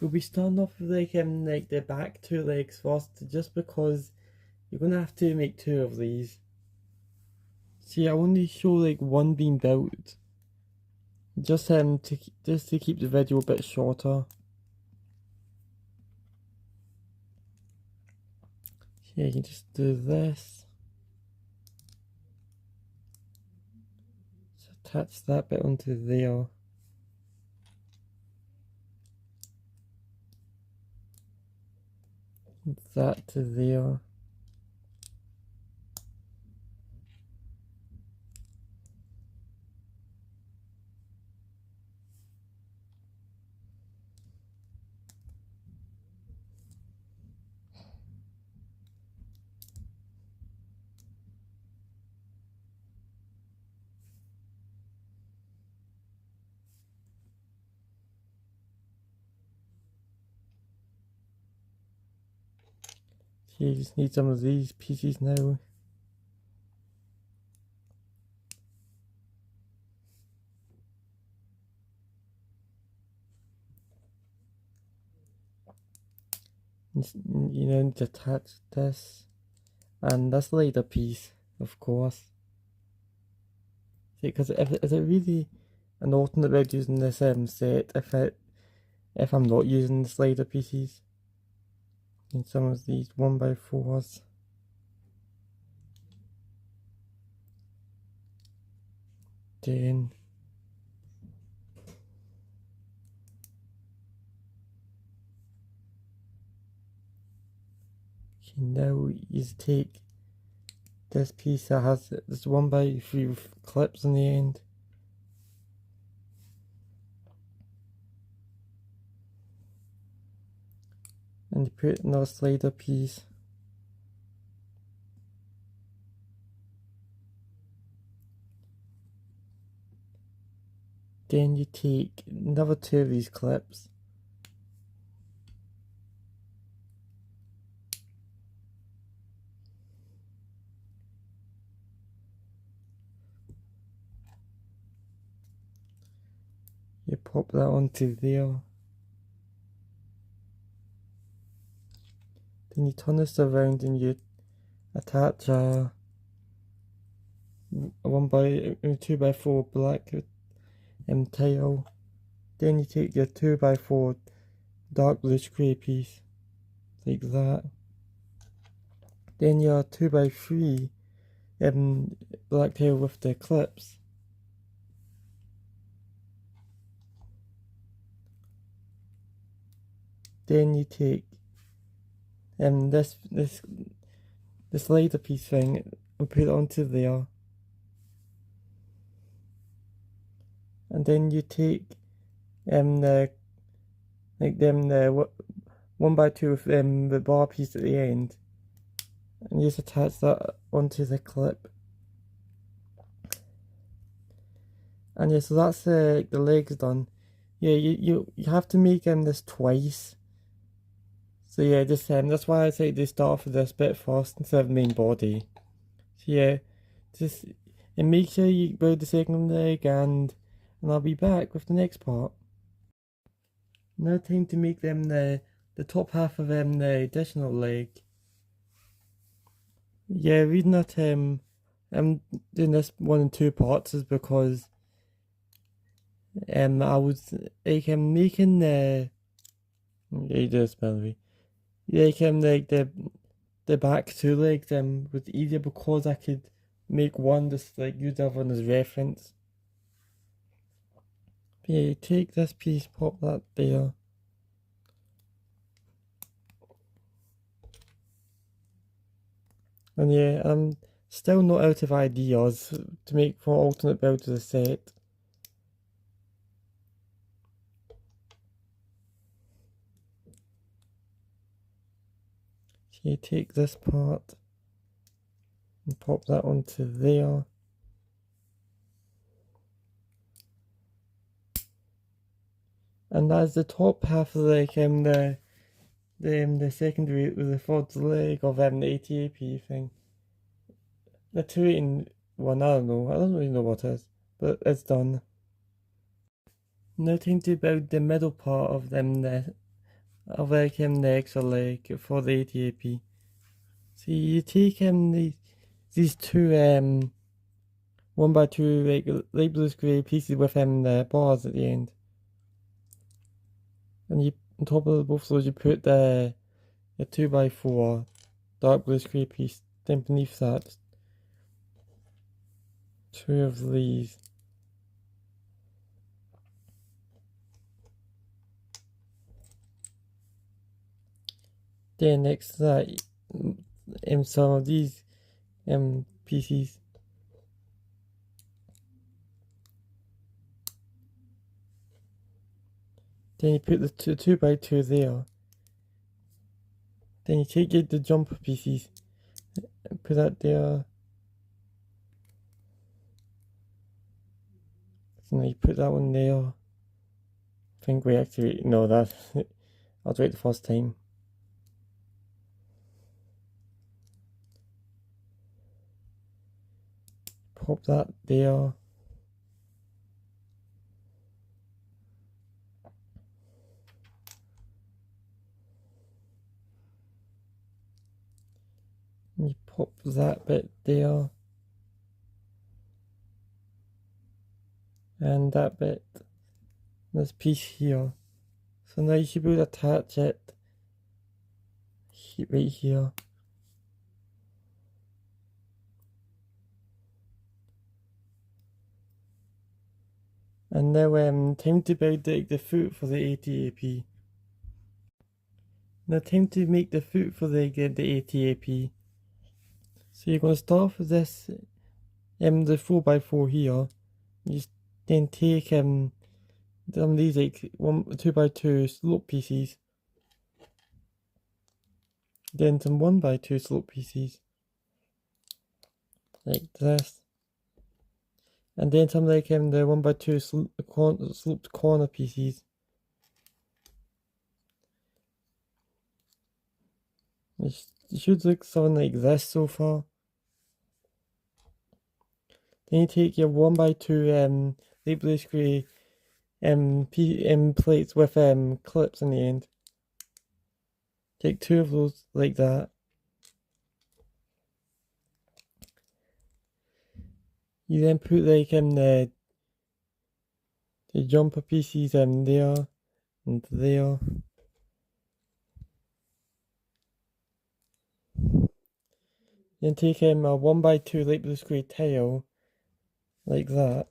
we'll be starting off with like the back two legs first, just because you're gonna have to make two of these. See, I only show like one being built, just to keep the video a bit shorter. Yeah, you can just do this. Just attach that bit onto there. That to there. So you just need some of these pieces now. You know, to attach this and this later piece, of course. See, because is it really an alternate way of using this set if I'm not using the slider pieces? And some of these 1x4s. Then okay, now you take this piece that has this 1x3 clips on the end. And you put another slider piece. Then you take another two of these clips. You pop that onto there. Then you turn this around and you attach a 2x4 black tile. Then you take your 2x4 dark blue square piece, like that. Then your 2x3 black tile with the clips. Then you take this slider piece thing and put it onto there. And then you take the 1x2 with the bar piece at the end, and you just attach that onto the clip. And yeah, so that's the legs done. Yeah, you have to make this twice. So yeah, just that's why I say they start with this bit first instead of the main body. So yeah, and make sure you build the second leg, and I'll be back with the next part. Now time to make them the top half of the additional leg. Yeah, reason that I'm doing this one in two parts is because I was like making the like the back two legs was easier because I could make one just like use the other one as reference. But yeah, you take this piece, pop that there. And yeah, I'm still not out of ideas to make for alternate builds of the set. So you take this part and pop that onto there. And that's the top half of like the secondary with the third leg of the ATAP thing. The 2-in-1, I don't really know what it is, but it's done. Now time to build the middle part of the of like the extra leg for the ATAP. So you take these two 1x2 like light bluish grey pieces with the bars at the end, and you on top of both of those you put the 2x4 dark bluish grey piece. Then beneath that, two of these. Then next to that, some of these pieces. Then you put the 2x2 there. Then you take the jumper pieces and put that there. So now you put that one there. I think we actually know that. I'll do it the first time. Pop that there. And you pop that bit there. And that bit. This piece here. So now you should be able to attach it right here. And now time to build the foot for the ATAP. Now time to make the foot for the ATAP. So you're going to start with this the 4x4 here. You then take some of these like 2x2 slope pieces. Then some 1x2 slope pieces. Like this. And then some like the 1x2 sloped corner pieces. It should look something like this so far. Then you take your 1x2 light bluish grey plates with clips in the end. Take two of those like that. You then put like the jumper pieces there and there. Then take a 1x2 light bluish grey tile like that.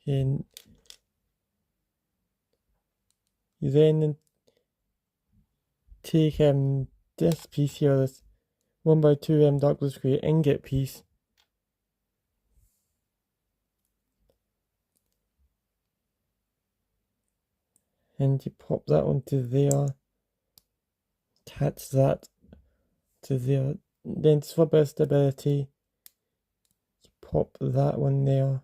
And you then take this piece here, this 1x2 dark bluish grey ingot piece. And you pop that onto there. Attach that to there. Then for better stability, you pop that one there.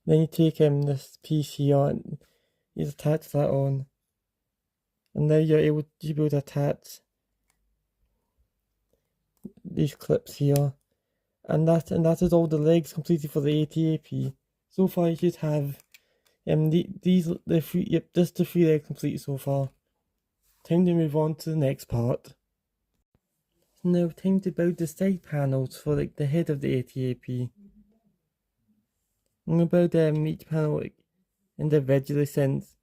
Then you take this piece here and you attach that on. And now you're able to attach these clips here. And that is all the legs completed for the ATAP. So far you should have the three legs complete so far. Time to move on to the next part. So now time to build the side panels for like the head of the ATAP. I'm gonna build each panel like individually since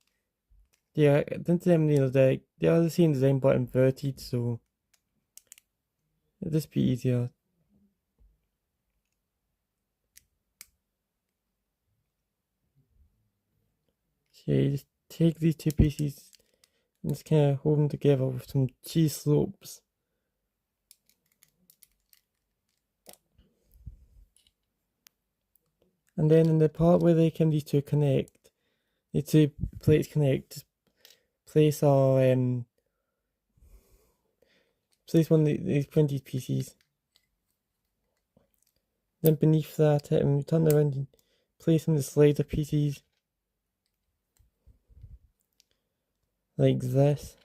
they are they are the same design but inverted, so it'll just be easier. So you just take these two pieces and just kind of hold them together with some cheese slopes. And then in the part where these two connect, the two plates connect, just place place one of these printed pieces. Then beneath that, turn around and place some of the slider pieces. Like this.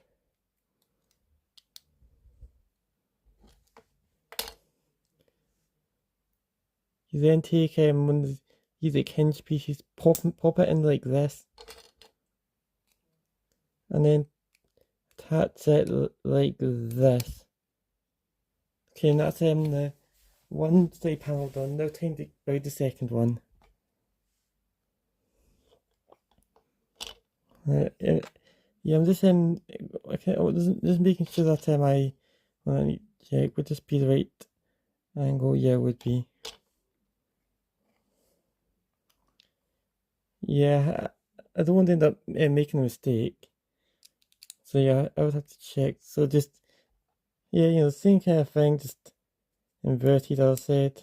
you then take one of these like hinge pieces, pop it in like this, and then attach it like this. Okay, and that's the one side panel done. Now time to build the second one. Yeah, I'm just okay, just making sure that I check would just be the right angle. Yeah, would be. Yeah, I don't want to end up making a mistake. So yeah, I would have to check. So just yeah, the same kind of thing, just inverted as I said.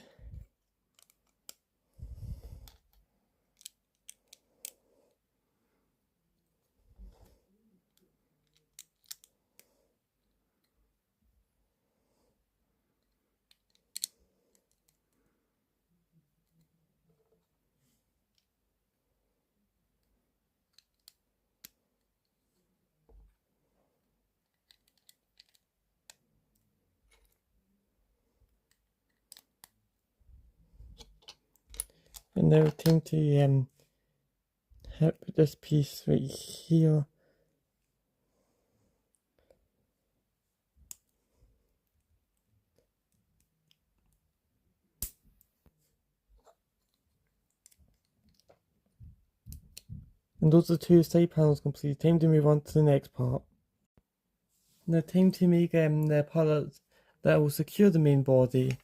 And now time to put this piece right here. And those are two side panels complete. Time to move on to the next part. Now time to make the part that will secure the main body.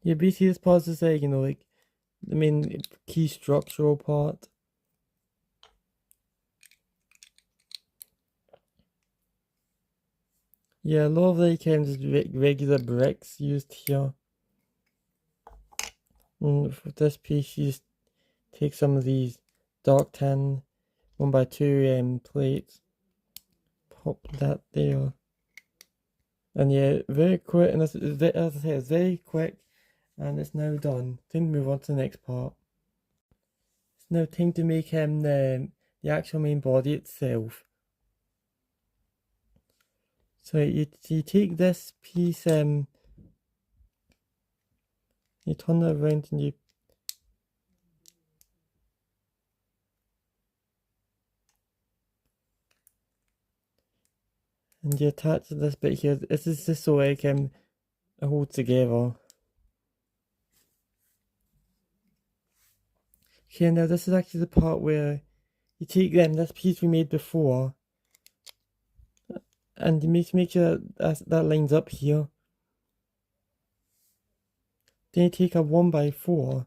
Yeah, basically this part is like the main key structural part. Yeah, a lot of just regular bricks used here. And for this piece, you just take some of these dark tan 1x2 plates, pop that there, and yeah, very quick. And as I say, it's very quick, and it's now done. Time to move on to the next part. It's now time to make the actual main body itself. So you take this piece, you turn it around and you attach this bit here. This is just so it can hold together. Okay, now this is actually the part where you take this piece we made before, and you make sure that lines up here. Then you take a 1x4.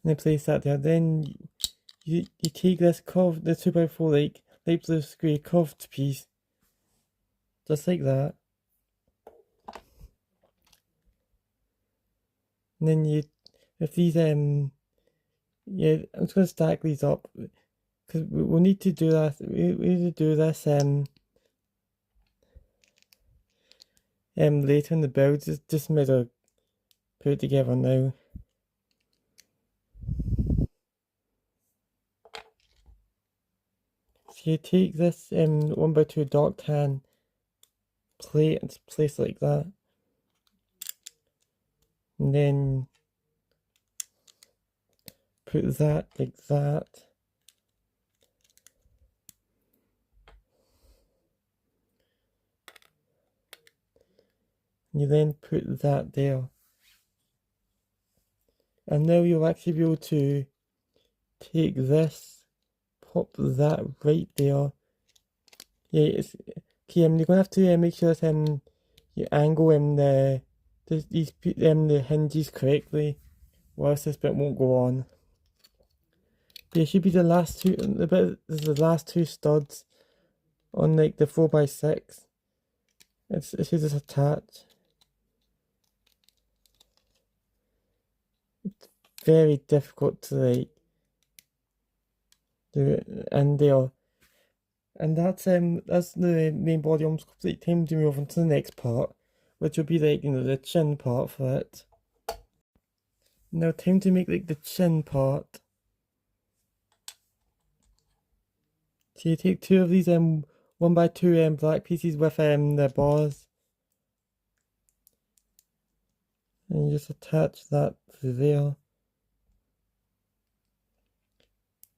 And place that there. Then you take this curved, the 2x4 light blue square curved piece, just like that. And then with these yeah, I'm just gonna stack these up because we'll need to do that. We need to do this later in the build. Just made a put it together now. So you take this 1x2 dark tan plate and place it like that, and then put that like that. You then put that there, and now you'll actually be able to take this, pop that right there. Yeah, it's okay. You're gonna have to make sure that you angle the hinges correctly, or else this bit won't go on. But it should be the last two. The bit is the last two studs on like the 4x6. It should just attach. It's very difficult to do it, and that's the main body almost complete. Time to move on to the next part, which will be the chin part for it. Now time to make the chin part. So you take two of these 1x2 black pieces with the bars. And you just attach that to there.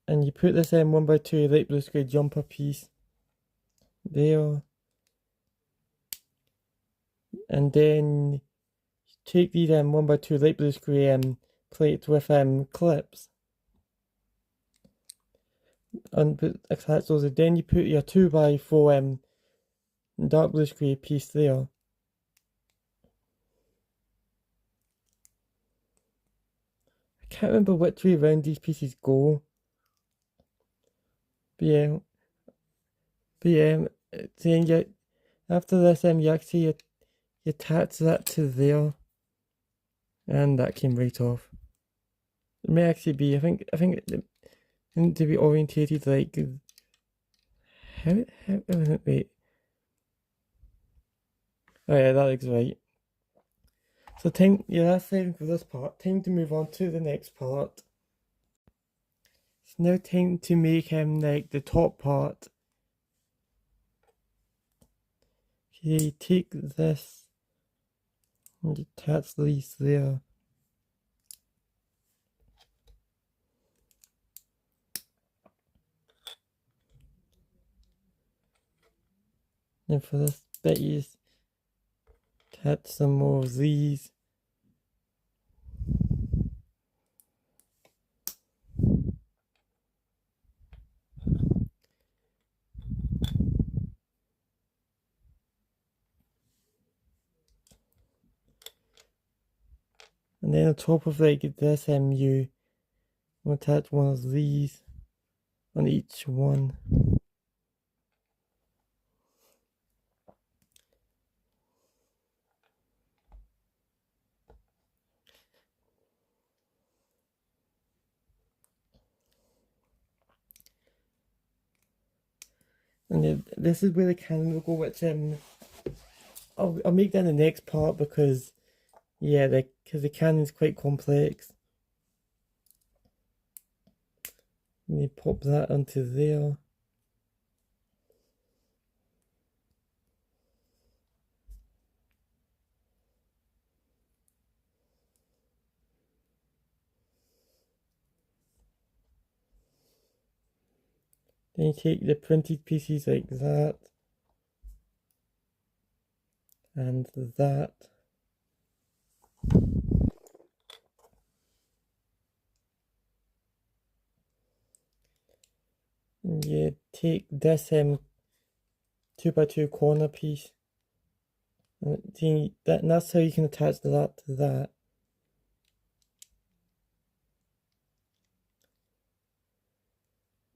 And you put this 1x2 light blue square jumper piece there. And then take these 1x2 light blue square plates with clips. And attach those. And then you put your 2x4 dark blue square piece there. I can't remember which way around these pieces go. But yeah, then after this you actually you attach that to there, and that came right off. It may actually be, I think it need to be orientated like wait. Oh yeah, that looks right. So that's everything for this part. Time to move on to the next part. It's now time to make like the top part. Okay, take this and attach these there. And for this bit, you just attach some more of these. And then on top of like this, you attach one of these on each one. And then this is where the cannon will go, which I'll make that in the next part because yeah, because the cannon's quite complex. And you pop that onto there. Then you take the printed pieces like that and that. And you take this 2x2 corner piece, and that's how you can attach that to that.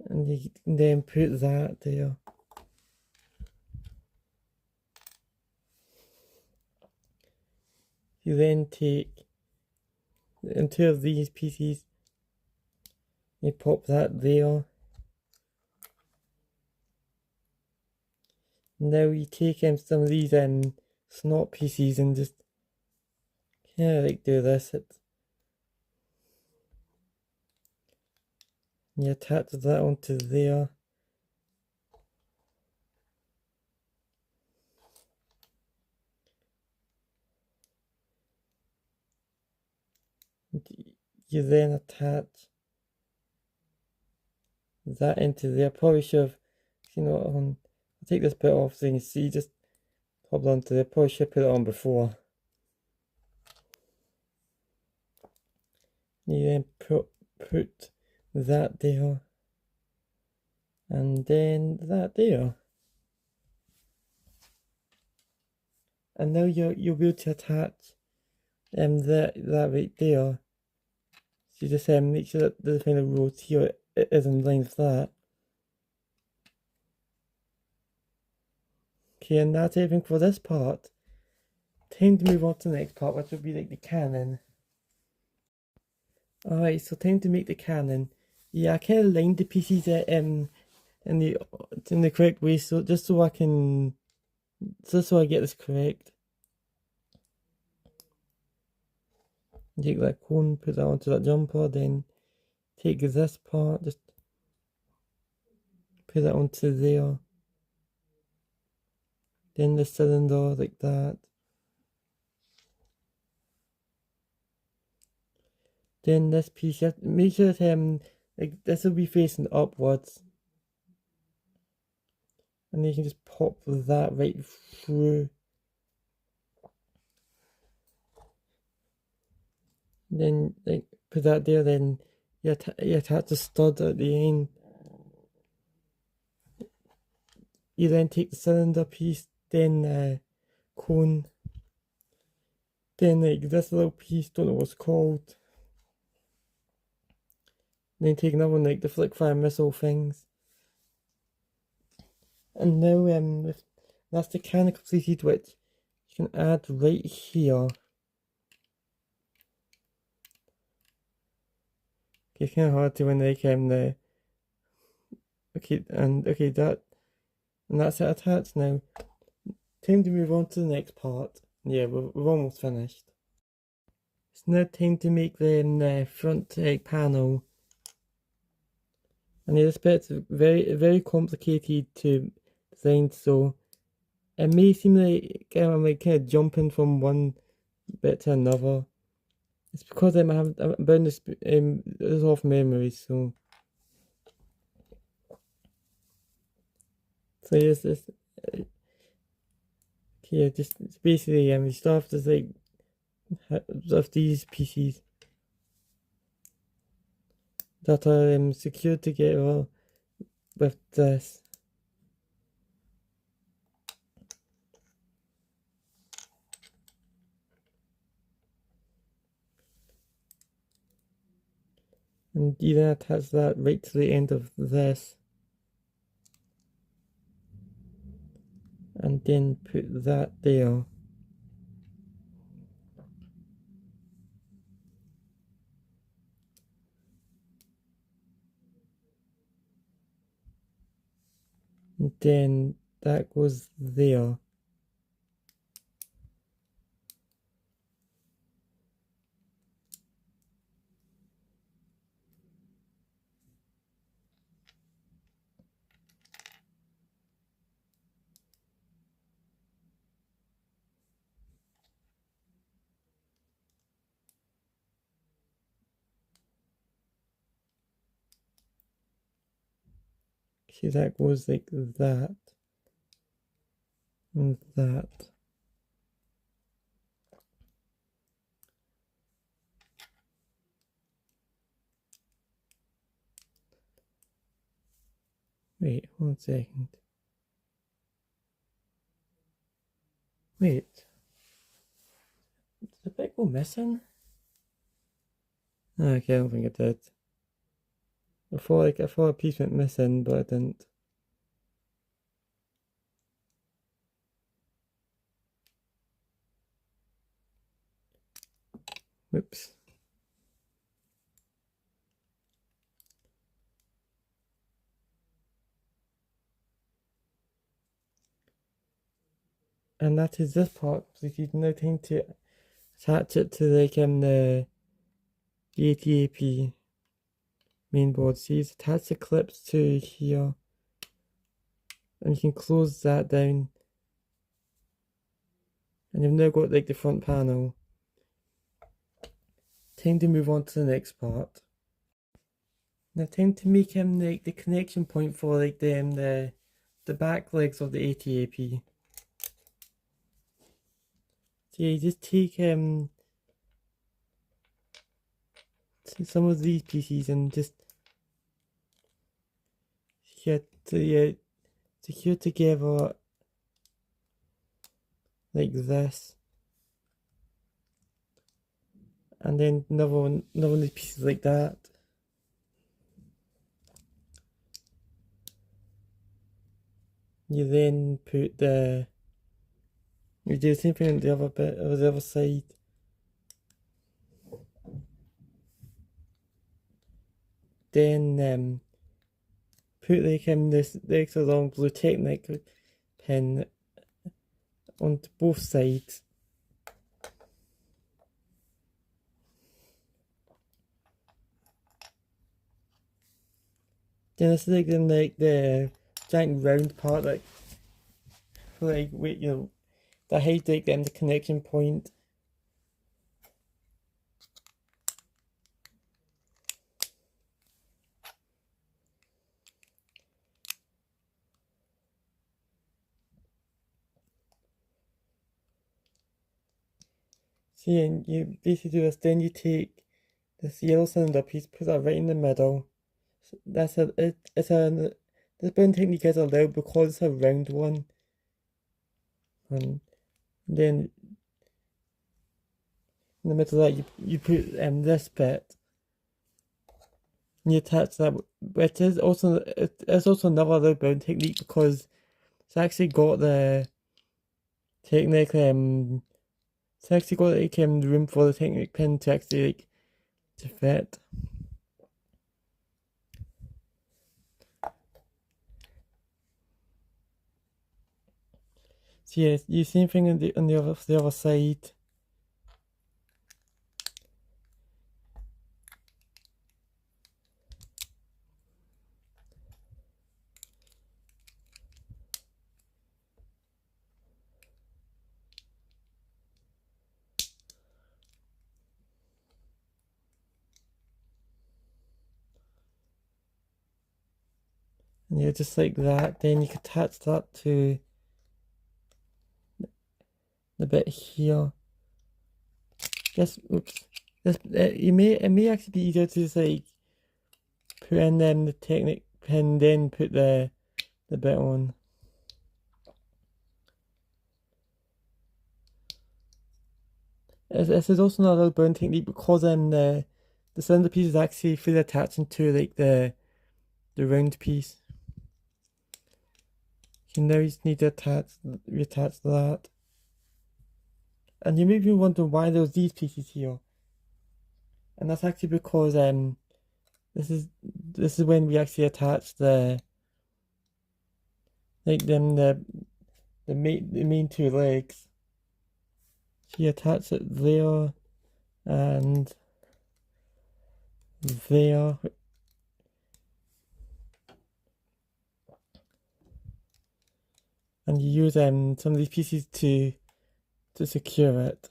And you can then put that there. You then take two of these pieces, you pop that there. Now you take some of these snot pieces and just kind of like do this. You attach that onto there. You then attach that into there. Probably should have, I'll take this bit off so you can see, just pop it onto there. Probably should put it on before. You then put that there, and then that there. And now you'll be able to attach that right there. So you just make sure that the kind of rows here is in line with that. Okay, and that's everything for this part. Time to move on to the next part, which will be like the cannon. Alright, so time to make the cannon. Yeah, I kind of lined the pieces in the correct way, so just so I get this correct. Take that cone, put that onto that jumper, then take this part, just put that onto there. Then the cylinder like that. Then this piece, you have to make sure that like this will be facing upwards. And you can just pop that right through. Then like put that there, then you attach the stud at the end. You then take the cylinder piece, then cone, then like this little piece, don't know what's called. Then take another one like the flick fire missile things. And now that's the kind of completed, which you can add right here. It's kind of hard to when like the okay that's it attached now. Time to move on to the next part. Yeah, we're almost finished. It's now time to make the front panel. And this bit's very complicated to design, so it may seem like I'm like kind of jumping from one bit to another. It's because I'm bound this off memory, so yes, this yeah, just basically we start off just like of these pieces that are secured together with this. And you then attach that right to the end of this. And then put that there. And then that goes there. See, that goes like that. And that. Wait, 1 second. Wait. Did the bit go missing? Okay, I don't think it did. I thought a piece went missing, but it didn't. Whoops. And that is this part. So you now time to attach it to like the ATAP mainboard. So you just attach the clips to here, and you can close that down. And you've now got like the front panel. Time to move on to the next part. Now time to make like the connection point for like the back legs of the ATAP. So yeah, you just take some of these pieces and just secure together like this, and then another one of these pieces like that. You then you do the same thing on the other bit, or the other side. Then put like this extra long blue Technic pin onto both sides. Then it's like the giant round part, like for like wait, the height like the connection point. See, and you basically do this, then you take this yellow cylinder piece, put that right in the middle. So that's this bone technique is allowed because it's a round one. And then in the middle of that you put this bit. And you attach that, which is also it's also another allowed bone technique because it's actually got the technique it's actually got like room for the technique pin to actually like to fit. So yeah, you same thing on the other side. And yeah, just like that. Then you can attach that to the bit here. Just oops. This it may actually be easier to just like put in the technic pin, then put the bit on. This is also another bone technique because the cylinder piece is actually fully attaching to like the round piece. You now just need to reattach that. And you may be wondering why there's these pieces here. And that's actually because this is when we actually attach the main two legs. So you attach it there and there. And you use some of these pieces to secure it.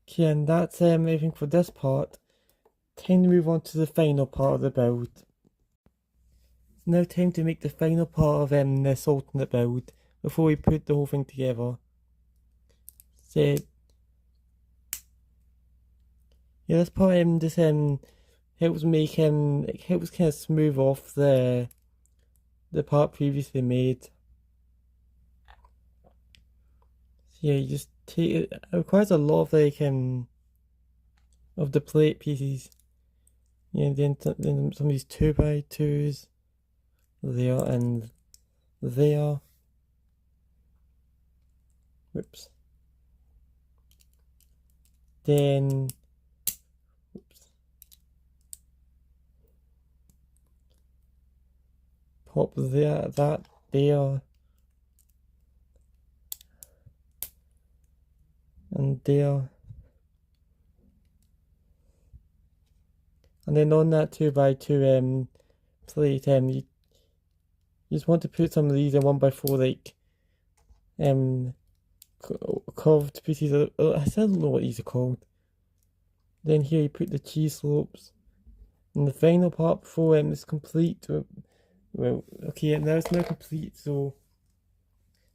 Okay, and that's everything for this part. Time to move on to the final part of the build. It's now time to make the final part of this alternate build before we put the whole thing together. So yeah, this part just helps make it helps kind of smooth off the part previously made. So yeah, you just take it. It requires a lot of like of the plate pieces. Yeah, then some of these 2x2s there and there. Whoops. Then whoops. Pop that there and there. And then on that 2x2 plate you just want to put some of these in 1x4 like curved pieces. I still don't know what these are called. Then here you put the cheese slopes. And the final part before is complete. Well, okay, now it's now complete, so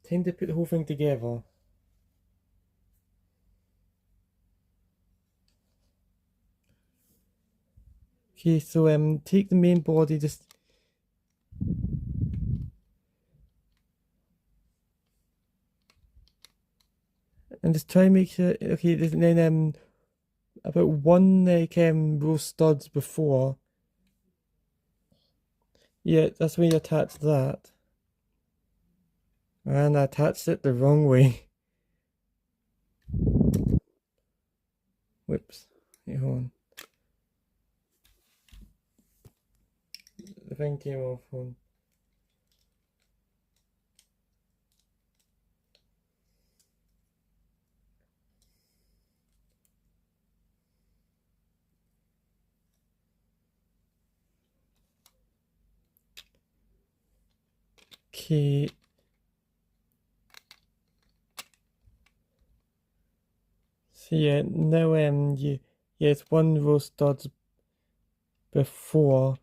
time to put the whole thing together. Okay, so take the main body, just and just try and make sure. Okay, then about one like row studs before. Yeah, that's when you attach that. And I attached it the wrong way. Whoops. Wait, hold on. The thing came off. Hold on. Okay. So yeah, now it's 1 row studs before.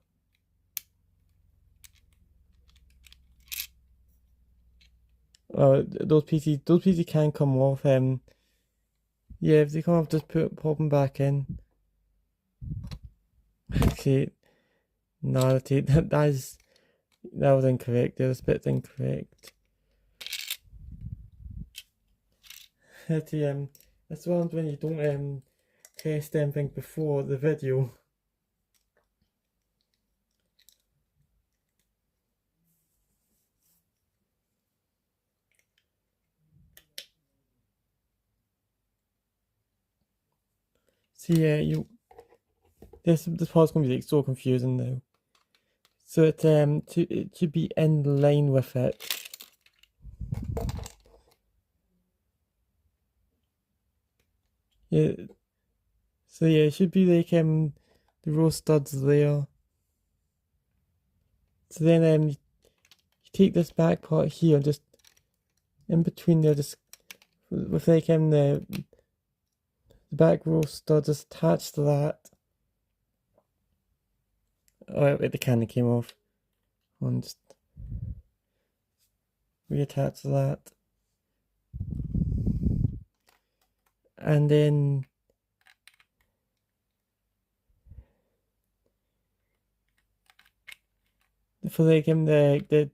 Those pieces can come off. Yeah, if they come off, just pop them back in. Okay, no, that was incorrect. The bit's incorrect. That's what happens when you don't test anything before the video. So yeah, this part's gonna be like so confusing now. So it should be in line with it. Yeah. So yeah, it should be like the row studs there. So then you take this back part here, just in between there, just with like the back row stud just attached to that. Oh wait, the candy came off. And just reattach that. And then for like the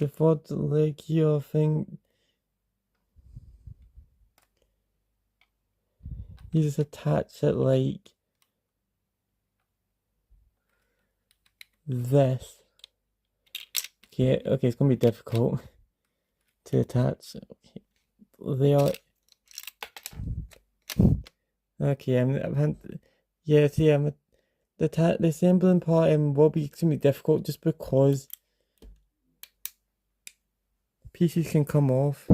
fourth leg here thing, you just attach it like this. Okay, it's gonna be difficult to attach. Okay, there. Okay, yeah. See, the assembling part will be extremely difficult just because pieces can come off.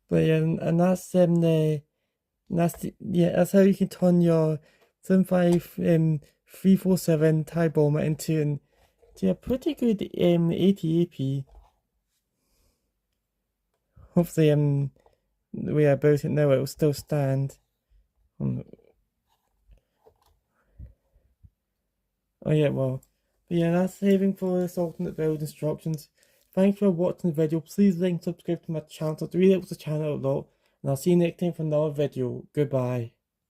But yeah, and that's that's how you can turn your 75347 TIE bomber into a pretty good 80AP. Hopefully the way I built it now it will still stand. Oh yeah, well, but yeah, that's everything for this alternate build instructions. Thanks for watching the video. Please like and subscribe to my channel. It really helps the channel a lot. And I'll see you next time for another video. Goodbye.